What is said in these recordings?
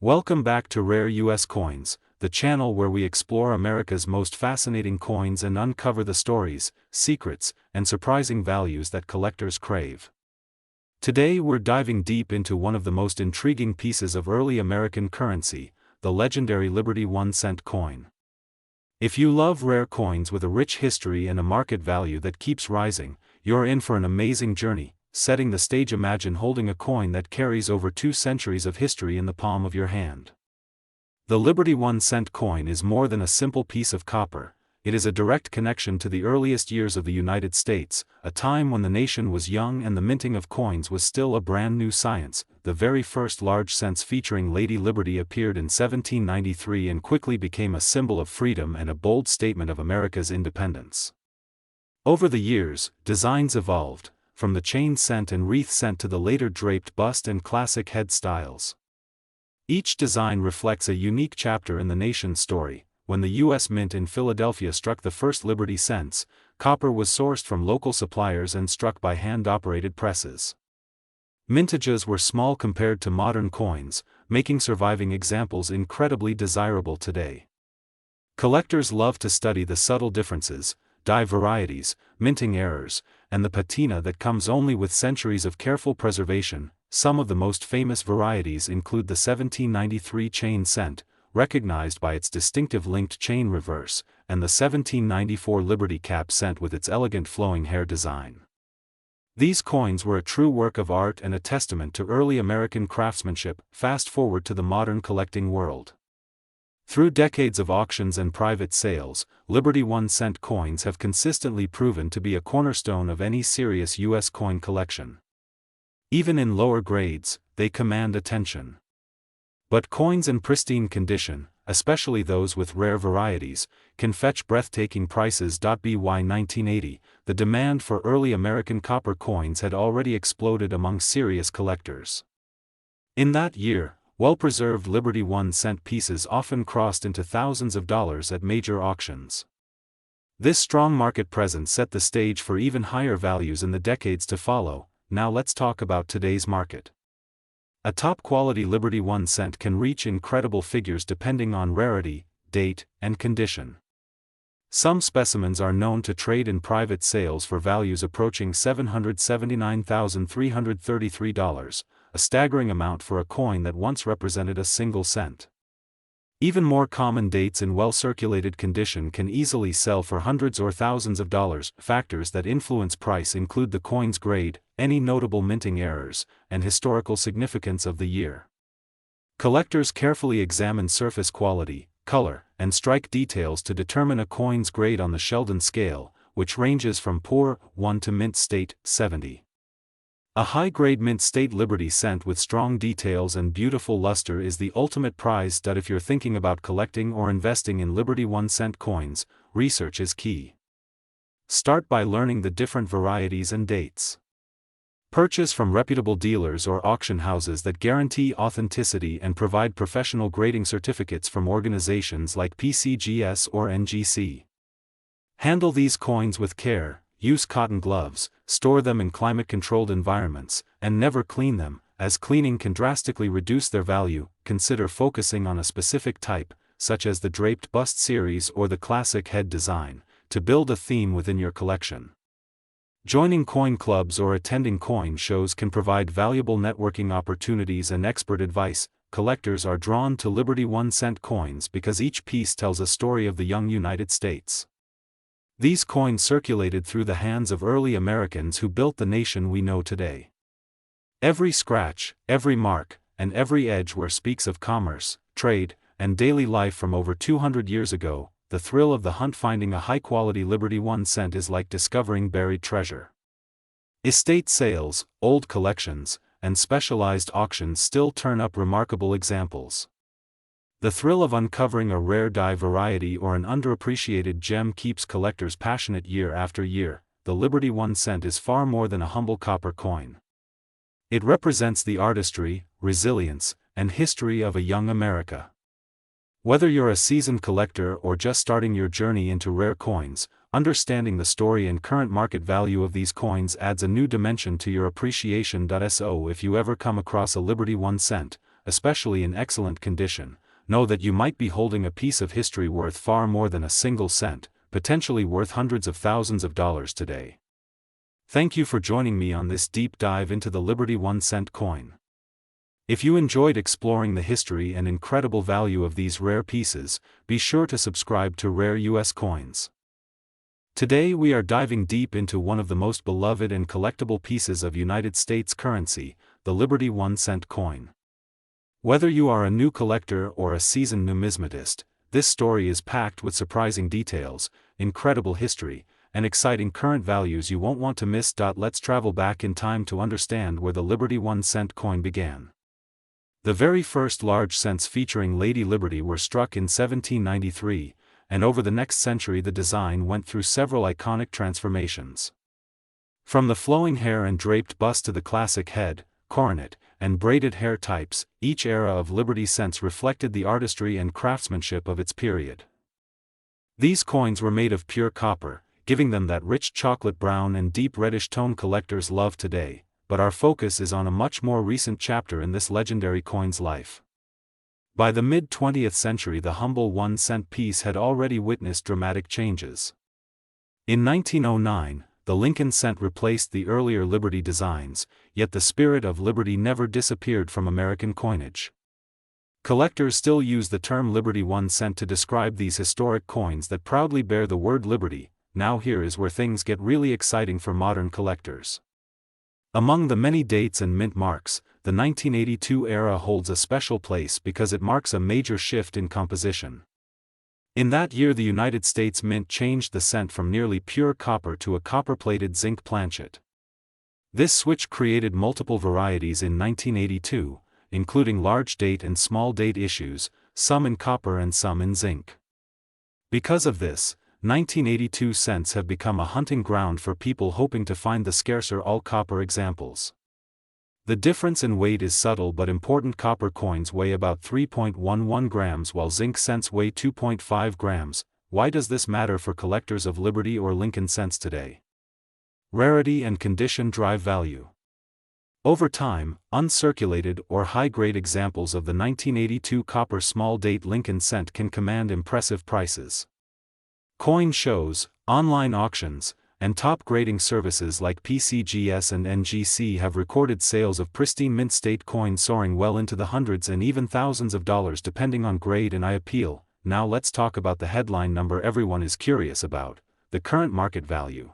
Welcome back to Rare US Coins, the channel where we explore America's most fascinating coins and uncover the stories, secrets, and surprising values that collectors crave. Today we're diving deep into one of the most intriguing pieces of early American currency, the legendary Liberty 1-cent coin. If you love rare coins with a rich history and a market value that keeps rising, you're in for an amazing journey. Setting the stage, imagine holding a coin that carries over 2 centuries of history in the palm of your hand. The Liberty 1-cent coin is more than a simple piece of copper. It is a direct connection to the earliest years of the United States, a time when the nation was young and the minting of coins was still a brand new science. The very first large cents featuring Lady Liberty appeared in 1793 and quickly became a symbol of freedom and a bold statement of America's independence. Over the years, designs evolved, from the chain cent and wreath cent to the later draped bust and classic head styles. Each design reflects a unique chapter in the nation's story. When the U.S. Mint in Philadelphia struck the first Liberty cents, copper was sourced from local suppliers and struck by hand-operated presses. Mintages were small compared to modern coins, making surviving examples incredibly desirable today. Collectors love to study the subtle differences, die varieties, minting errors, and the patina that comes only with centuries of careful preservation. Some of the most famous varieties include the 1793 chain cent, recognized by its distinctive linked chain reverse, and the 1794 Liberty cap cent with its elegant flowing hair design. These coins were a true work of art and a testament to early American craftsmanship. Fast forward to the modern collecting world. Through decades of auctions and private sales, Liberty 1-cent coins have consistently proven to be a cornerstone of any serious U.S. coin collection. Even in lower grades, they command attention. But coins in pristine condition, especially those with rare varieties, can fetch breathtaking prices. By 1980, the demand for early American copper coins had already exploded among serious collectors. In that year, well-preserved Liberty 1-cent pieces often crossed into thousands of dollars at major auctions. This strong market presence set the stage for even higher values in the decades to follow. Now let's talk about today's market. A top-quality Liberty 1-cent can reach incredible figures depending on rarity, date, and condition. Some specimens are known to trade in private sales for values approaching $779,333, a staggering amount for a coin that once represented a single cent. Even more common dates in well-circulated condition can easily sell for hundreds or thousands of dollars. Factors that influence price include the coin's grade, any notable minting errors, and historical significance of the year. Collectors carefully examine surface quality, color, and strike details to determine a coin's grade on the Sheldon scale, which ranges from poor 1 to mint state 70. A high-grade mint state Liberty cent with strong details and beautiful luster is the ultimate prize. If you're thinking about collecting or investing in Liberty 1-cent coins, research is key. Start by learning the different varieties and dates. Purchase from reputable dealers or auction houses that guarantee authenticity and provide professional grading certificates from organizations like PCGS or NGC. Handle these coins with care. Use cotton gloves, store them in climate-controlled environments, and never clean them, as cleaning can drastically reduce their value. Consider focusing on a specific type, such as the draped bust series or the classic head design, to build a theme within your collection. Joining coin clubs or attending coin shows can provide valuable networking opportunities and expert advice. Collectors are drawn to Liberty 1-cent coins because each piece tells a story of the young United States. These coins circulated through the hands of early Americans who built the nation we know today. Every scratch, every mark, and every edge speaks of commerce, trade, and daily life from over 200 years ago. The thrill of the hunt. Finding a high-quality Liberty 1-cent is like discovering buried treasure. Estate sales, old collections, and specialized auctions still turn up remarkable examples. The thrill of uncovering a rare die variety or an underappreciated gem keeps collectors passionate year after year. The Liberty 1-cent is far more than a humble copper coin. It represents the artistry, resilience, and history of a young America. Whether you're a seasoned collector or just starting your journey into rare coins, understanding the story and current market value of these coins adds a new dimension to your appreciation. So if you ever come across a Liberty 1-cent, especially in excellent condition, know that you might be holding a piece of history worth far more than a single cent, potentially worth hundreds of thousands of dollars today. Thank you for joining me on this deep dive into the Liberty 1-cent coin. If you enjoyed exploring the history and incredible value of these rare pieces, be sure to subscribe to Rare US Coins. Today we are diving deep into one of the most beloved and collectible pieces of United States currency, the Liberty 1-cent coin. Whether you are a new collector or a seasoned numismatist, this story is packed with surprising details, incredible history, and exciting current values you won't want to miss. Let's travel back in time to understand where the Liberty 1-cent coin began. The very first large cents featuring Lady Liberty were struck in 1793, and over the next century the design went through several iconic transformations. From the flowing hair and draped bust to the classic head, coronet, and braided hair types, each era of Liberty cents reflected the artistry and craftsmanship of its period. These coins were made of pure copper, giving them that rich chocolate brown and deep reddish tone collectors love today, but our focus is on a much more recent chapter in this legendary coin's life. By the mid-20th century the humble 1-cent piece had already witnessed dramatic changes. In 1909, the Lincoln cent replaced the earlier Liberty designs, yet the spirit of Liberty never disappeared from American coinage. Collectors still use the term Liberty 1-cent to describe these historic coins that proudly bear the word Liberty. Now here is where things get really exciting for modern collectors. Among the many dates and mint marks, the 1982 era holds a special place because it marks a major shift in composition. In that year the United States Mint changed the cent from nearly pure copper to a copper-plated zinc planchet. This switch created multiple varieties in 1982, including large date and small date issues, some in copper and some in zinc. Because of this, 1982 cents have become a hunting ground for people hoping to find the scarcer all-copper examples. The difference in weight is subtle, but important copper coins weigh about 3.11 grams while zinc cents weigh 2.5 grams. Why does this matter for collectors of Liberty or Lincoln cents today? Rarity and condition drive value. Over time, uncirculated or high-grade examples of the 1982 copper small-date Lincoln cent can command impressive prices. Coin shows, online auctions, and top-grading services like PCGS and NGC have recorded sales of pristine mint state coins soaring well into the hundreds and even thousands of dollars depending on grade and appeal. Now let's talk about the headline number everyone is curious about, the current market value.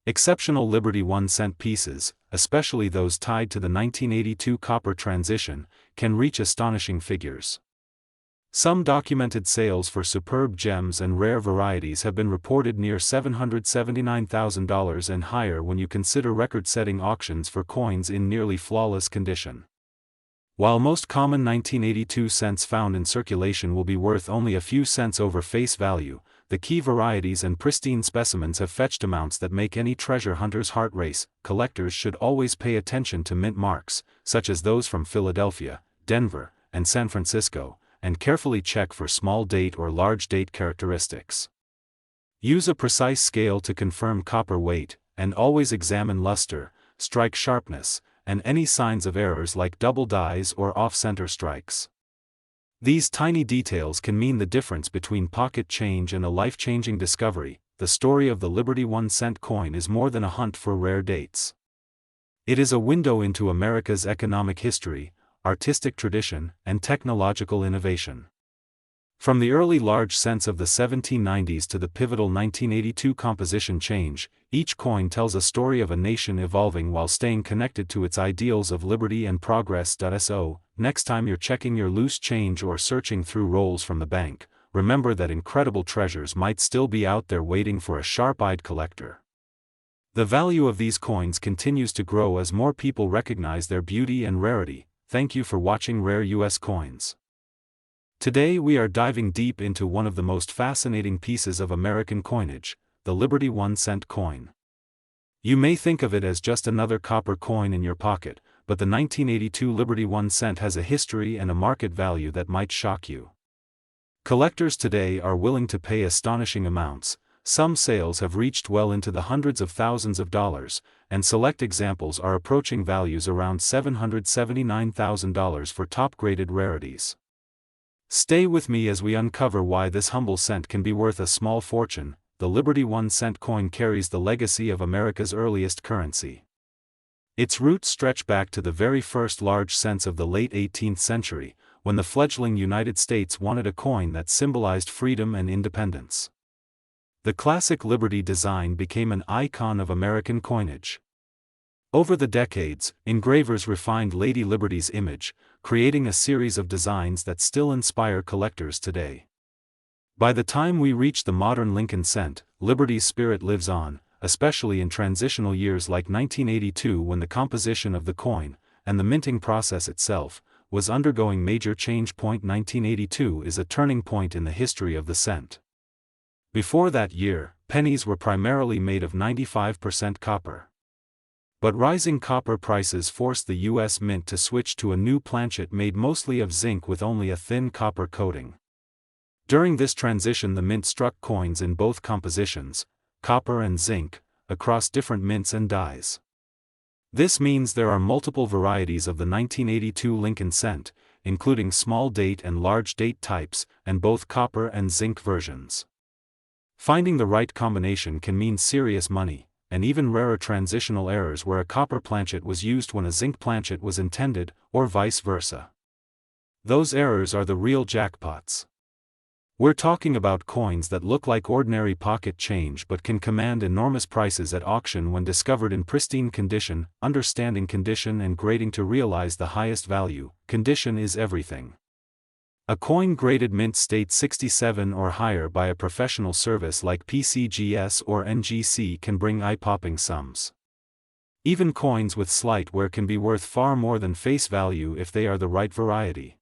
Exceptional Liberty 1-cent pieces, especially those tied to the 1982 copper transition, can reach astonishing figures. Some documented sales for superb gems and rare varieties have been reported near $779,000 and higher when you consider record-setting auctions for coins in nearly flawless condition. While most common 1982 cents found in circulation will be worth only a few cents over face value, the key varieties and pristine specimens have fetched amounts that make any treasure hunter's heart race. Collectors should always pay attention to mint marks, such as those from Philadelphia, Denver, and San Francisco, and carefully check for small date or large date characteristics. Use a precise scale to confirm copper weight, and always examine luster, strike sharpness, and any signs of errors like double dies or off-center strikes. These tiny details can mean the difference between pocket change and a life-changing discovery. The story of the Liberty 1-cent coin is more than a hunt for rare dates. It is a window into America's economic history, artistic tradition, and technological innovation. From the early large cents of the 1790s to the pivotal 1982 composition change, each coin tells a story of a nation evolving while staying connected to its ideals of liberty and progress. So, next time you're checking your loose change or searching through rolls from the bank, remember that incredible treasures might still be out there waiting for a sharp-eyed collector. The value of these coins continues to grow as more people recognize their beauty and rarity. Thank you for watching Rare US Coins. Today we are diving deep into one of the most fascinating pieces of American coinage, the Liberty 1-cent coin. You may think of it as just another copper coin in your pocket, but the 1982 Liberty 1-cent has a history and a market value that might shock you. Collectors today are willing to pay astonishing amounts, some sales have reached well into the hundreds of thousands of dollars, and select examples are approaching values around $779,000 for top-graded rarities. Stay with me as we uncover why this humble cent can be worth a small fortune. The Liberty 1-cent coin carries the legacy of America's earliest currency. Its roots stretch back to the very first large cents of the late 18th century, when the fledgling United States wanted a coin that symbolized freedom and independence. The classic Liberty design became an icon of American coinage. Over the decades, engravers refined Lady Liberty's image, creating a series of designs that still inspire collectors today. By the time we reach the modern Lincoln cent, Liberty's spirit lives on, especially in transitional years like 1982, when the composition of the coin, and the minting process itself, was undergoing major change. 1982 is a turning point in the history of the cent. Before that year, pennies were primarily made of 95% copper. But rising copper prices forced the U.S. Mint to switch to a new planchet made mostly of zinc with only a thin copper coating. During this transition, the mint struck coins in both compositions, copper and zinc, across different mints and dies. This means there are multiple varieties of the 1982 Lincoln cent, including small date and large date types, and both copper and zinc versions. Finding the right combination can mean serious money, and even rarer transitional errors where a copper planchet was used when a zinc planchet was intended, or vice versa. Those errors are the real jackpots. We're talking about coins that look like ordinary pocket change but can command enormous prices at auction when discovered in pristine condition. Understanding condition and grading to realize the highest value. Condition is everything. A coin graded mint state 67 or higher by a professional service like PCGS or NGC can bring eye-popping sums. Even coins with slight wear can be worth far more than face value if they are the right variety.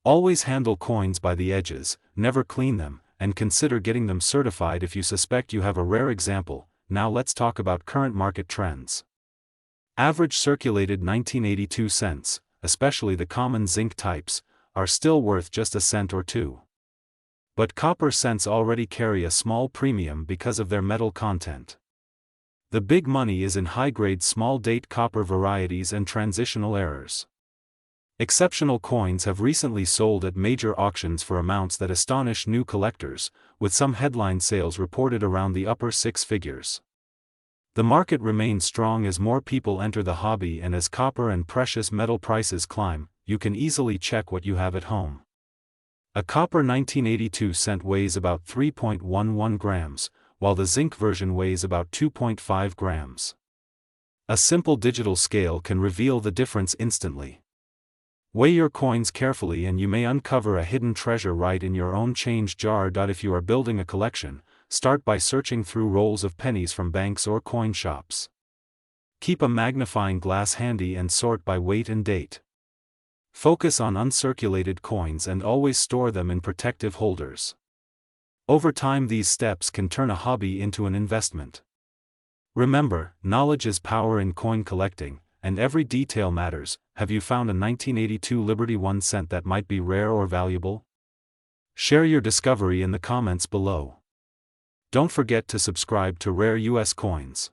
Always handle coins by the edges, never clean them, and consider getting them certified if you suspect you have a rare example. Now let's talk about current market trends. Average circulated 1982 cents, especially the common zinc types, are still worth just a cent or two. But copper cents already carry a small premium because of their metal content. The big money is in high-grade small-date copper varieties and transitional errors. Exceptional coins have recently sold at major auctions for amounts that astonish new collectors, with some headline sales reported around the upper six figures. The market remains strong as more people enter the hobby, and as copper and precious metal prices climb, you can easily check what you have at home. A copper 1982 cent weighs about 3.11 grams, while the zinc version weighs about 2.5 grams. A simple digital scale can reveal the difference instantly. Weigh your coins carefully and you may uncover a hidden treasure right in your own change jar. If you are building a collection, start by searching through rolls of pennies from banks or coin shops. Keep a magnifying glass handy and sort by weight and date. Focus on uncirculated coins and always store them in protective holders. Over time, these steps can turn a hobby into an investment. Remember, knowledge is power in coin collecting, and every detail matters. Have you found a 1982 Liberty 1 cent that might be rare or valuable? Share your discovery in the comments below. Don't forget to subscribe to Rare US Coins.